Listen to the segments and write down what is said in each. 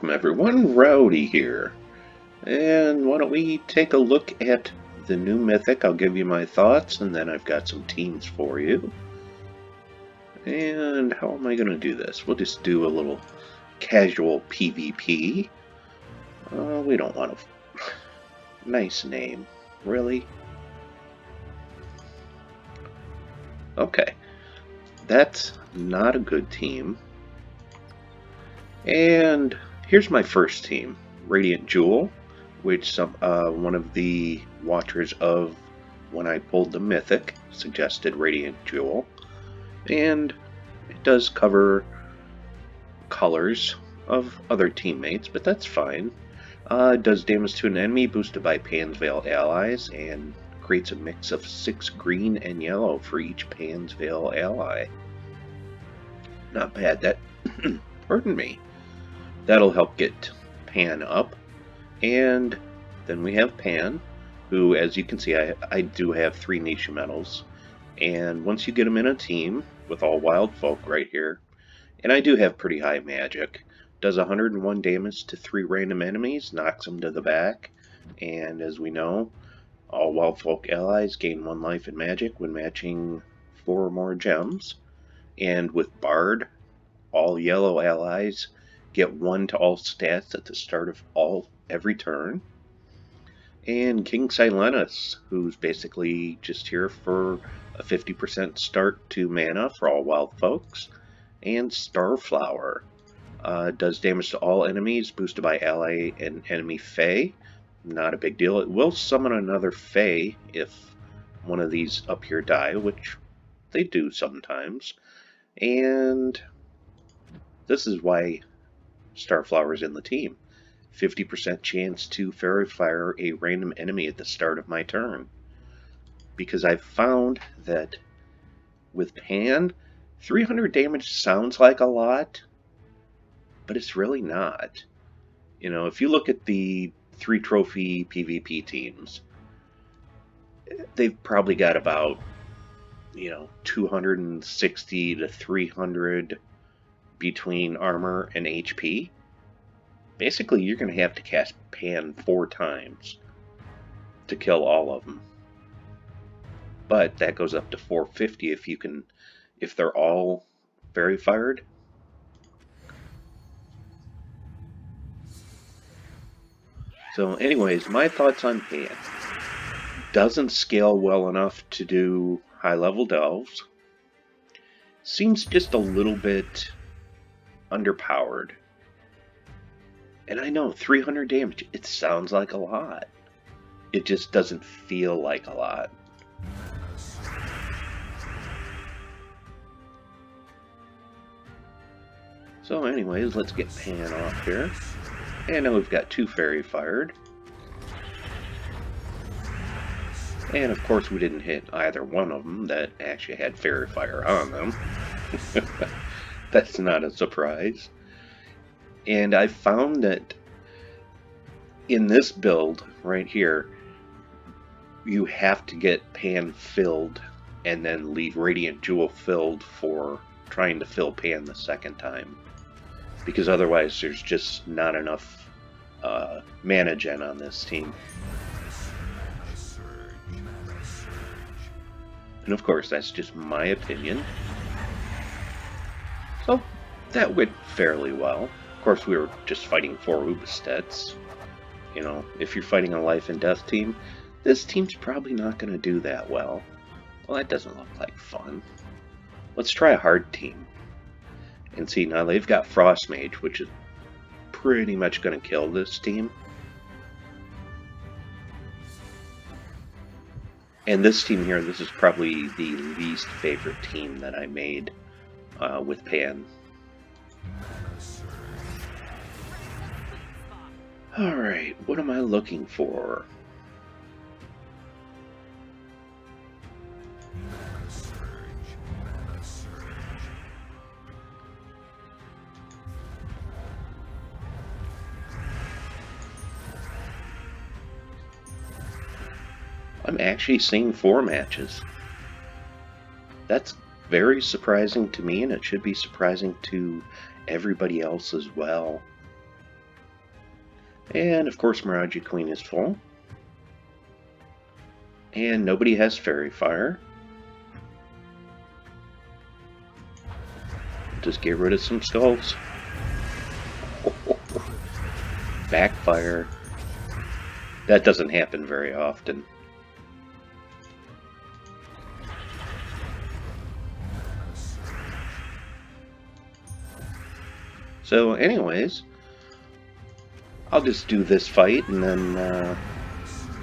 welcome everyone, Rowdy here. And why don't we take a look at the new Mythic. I'll give you my thoughts, and then I've got some teams for you. And how am I going to do this? We'll just do a little casual PvP. We don't want a nice name, really. Okay, that's not a good team. And here's my first team, Radiant Jewel, which one of the watchers of when I pulled the Mythic suggested Radiant Jewel. And it does cover colors of other teammates, but that's fine. It does damage to an enemy boosted by Pan's Veil allies and creates a mix of 6 green and yellow for each Pan's Veil ally. Not bad. That, pardon me. That'll help get Pan up. And then we have Pan, who, as you can see, I do have 3 niche medals. And once you get them in a team with all wild folk right here, and I do have pretty high magic, does 101 damage to 3 random enemies, knocks them to the back. And as we know, all wild folk allies gain 1 life in magic when matching 4 or more gems. And with Bard, all yellow allies get 1 to all stats at the start of every turn. And King Leonis, who's basically just here for a 50% start to mana for all wild folks. And Starflower does damage to all enemies, boosted by ally and enemy Fae. Not a big deal. It will summon another Fae if one of these up here die, which they do sometimes. And this is why Starflower's in the team. 50% chance to Fairy Fire a random enemy at the start of my turn. Because I've found that with Pan, 300 damage sounds like a lot, but it's really not. You know, if you look at the 3 trophy PvP teams, they've probably got about, 260 to 300 between armor and HP. Basically, you're going to have to cast Pan 4 times to kill all of them. But that goes up to 450 if they're all Fairy Fired. So anyways, my thoughts on Pan. Doesn't scale well enough to do high-level delves. Seems just a little bit underpowered. And I know, 300 damage, it sounds like a lot. It just doesn't feel like a lot. So anyways, let's get Pan off here. And now we've got 2 Fairy Fired. And of course we didn't hit either one of them that actually had Fairy Fire on them. That's not a surprise. And I found that in this build right here, you have to get Pan filled and then leave Radiant Jewel filled for trying to fill Pan the second time. Because otherwise there's just not enough mana gen on this team. And of course, that's just my opinion. So, that went fairly well. Of course, we were just fighting 4 Ubistets. You know, if you're fighting a life and death team, this team's probably not going to do that well. Well, that doesn't look like fun. Let's try a hard team. And see, now they've got Frost Mage, which is pretty much going to kill this team. And this team here, this is probably the least favorite team that I made with Pan. Alright, what am I looking for? I'm actually seeing 4 matches. That's very surprising to me, and it should be surprising to everybody else as well. And of course Mirage Queen is full. And nobody has Fairy Fire. Just get rid of some skulls. Backfire. That doesn't happen very often. So anyways, I'll just do this fight and then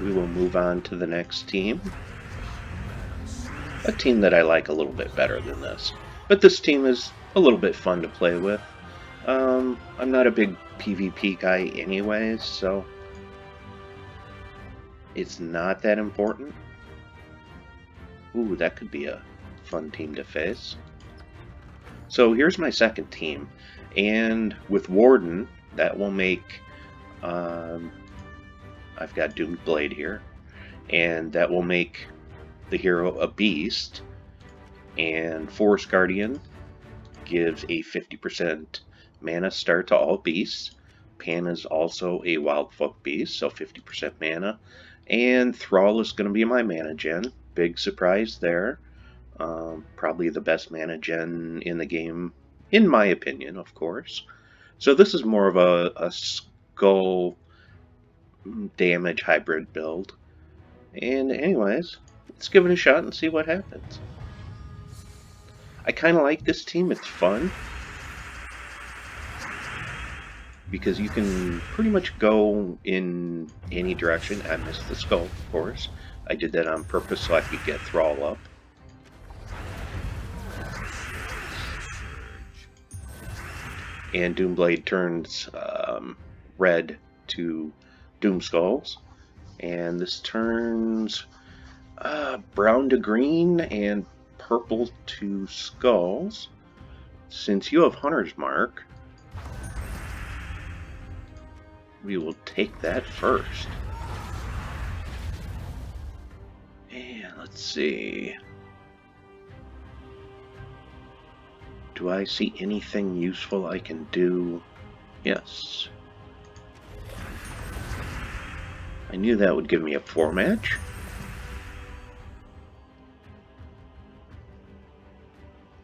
we will move on to the next team. A team that I like a little bit better than this. But this team is a little bit fun to play with. I'm not a big PvP guy anyways, so it's not that important. Ooh, that could be a fun team to face. So here's my second team, and with Warden, that will make, I've got Doomed Blade here, and that will make the hero a beast, and Forest Guardian gives a 50% mana start to all beasts. Pan is also a wild folk beast, so 50% mana. And Thrall is going to be my mana gen. Big surprise there. Probably the best mana gen in the game, in my opinion, of course. So this is more of a skull damage hybrid build. And anyways, let's give it a shot and see what happens. I kind of like this team. It's fun. Because you can pretty much go in any direction. I missed the skull, of course. I did that on purpose so I could get Thrall up. And Doomblade turns red to Doom Skulls. And this turns brown to green and purple to Skulls. Since you have Hunter's Mark, we will take that first. And let's see. Do I see anything useful I can do? Yes. I knew that would give me a 4-match.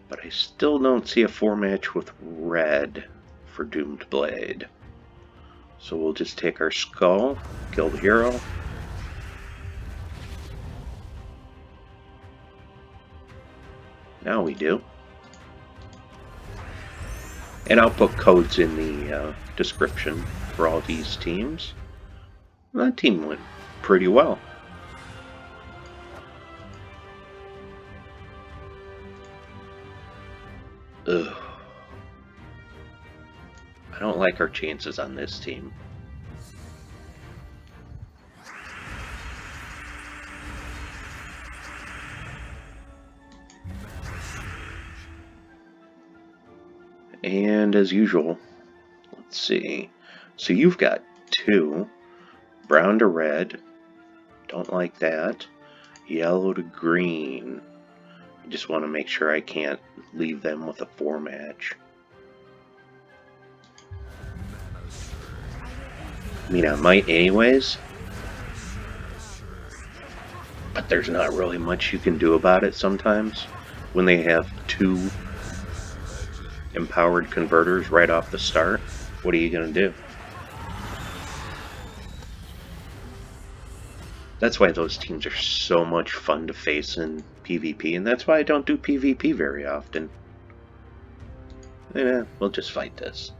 But I still don't see a 4-match with red for Doomed Blade. So we'll just take our skull, kill the hero. Now we do. And I'll put codes in the description for all these teams. That team went pretty well. Ugh. I don't like our chances on this team. And as usual, let's see. So you've got 2. Brown to red. Don't like that. Yellow to green. I just want to make sure I can't leave them with a 4-match. I mean, I might anyways. But there's not really much you can do about it sometimes. When they have 2 empowered converters right off the start, what are you going to do? That's why those teams are so much fun to face in PvP, and that's why I don't do PvP very often. Yeah, we'll just fight this.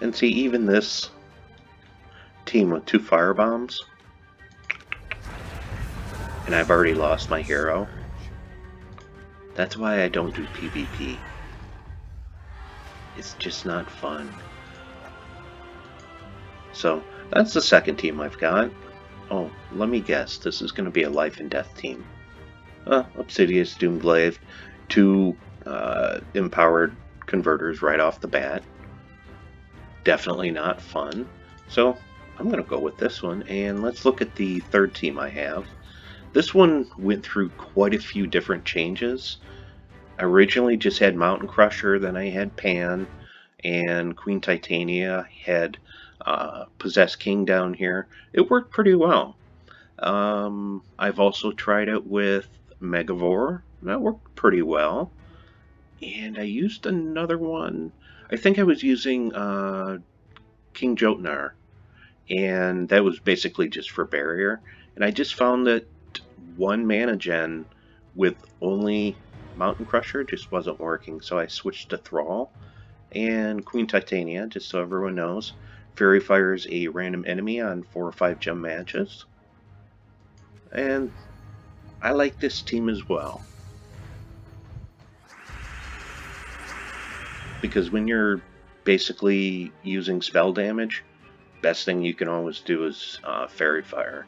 And see, even this team with 2 firebombs, and I've already lost my hero. That's why I don't do PvP. It's just not fun. So that's the second team I've got. Oh, let me guess. This is going to be a life and death team. Obsidious Doomglaive, 2 empowered converters right off the bat. Definitely not fun. So I'm going to go with this one, and let's look at the third team I have. This one went through quite a few different changes. I originally just had Mountain Crusher, then I had Pan, and Queen Titania had Possessed King down here. It worked pretty well. I've also tried it with Megavore. That worked pretty well. And I used another one. I think I was using King Jotnar, and that was basically just for barrier. And I just found that 1 mana gen with only Mountain Crusher just wasn't working, so I switched to Thrall. And Queen Titania, just so everyone knows, Fairy fires a random enemy on 4 or 5 gem matches. And I like this team as well, because when you're basically using spell damage, best thing you can always do is Fairy Fire,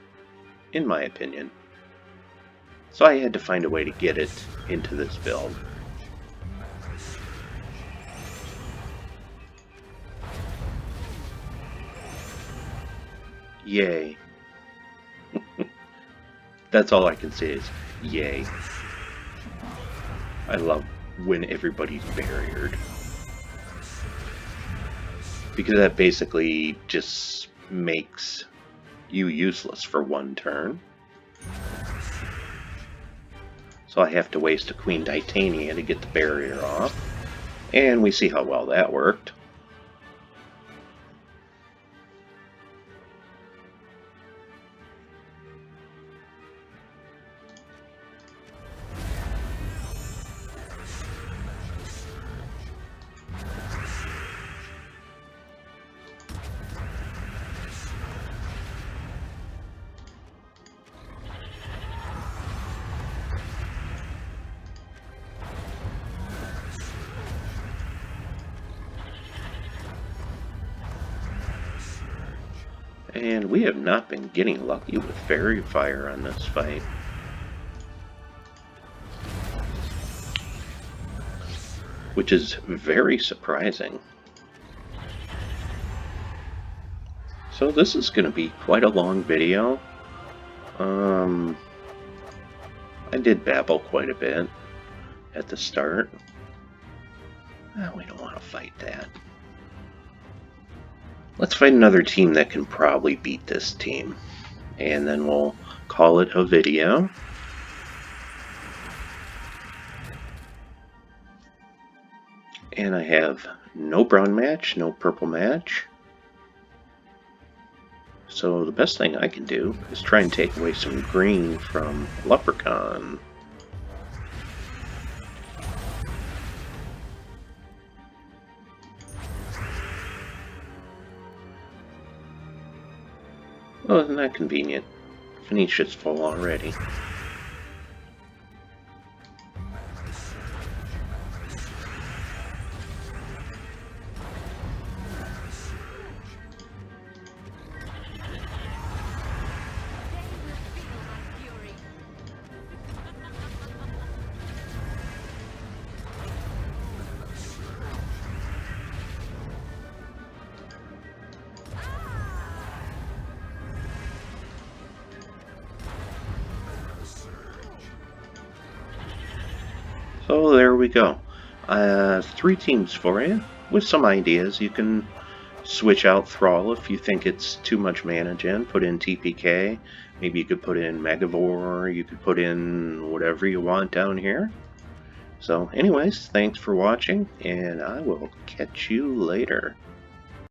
in my opinion. So I had to find a way to get it into this build. Yay. That's all I can say is yay. I love when everybody's barriered, because that basically just makes you useless for 1 turn. So I have to waste a Queen Titania to get the barrier off, and we see how well that worked. And we have not been getting lucky with Fairy Fire on this fight. Which is very surprising. So this is going to be quite a long video. I did babble quite a bit at the start. We don't want to fight that. Let's find another team that can probably beat this team, and then we'll call it a video. And I have no brown match, no purple match. So the best thing I can do is try and take away some green from Leprechaun. Oh, isn't that convenient? Phoenicia's full already. So there we go. 3 teams for you, with some ideas. You can switch out Thrall if you think it's too much mana gen. Put in TPK. Maybe you could put in Megavore. You could put in whatever you want down here. So anyways, thanks for watching, and I will catch you later.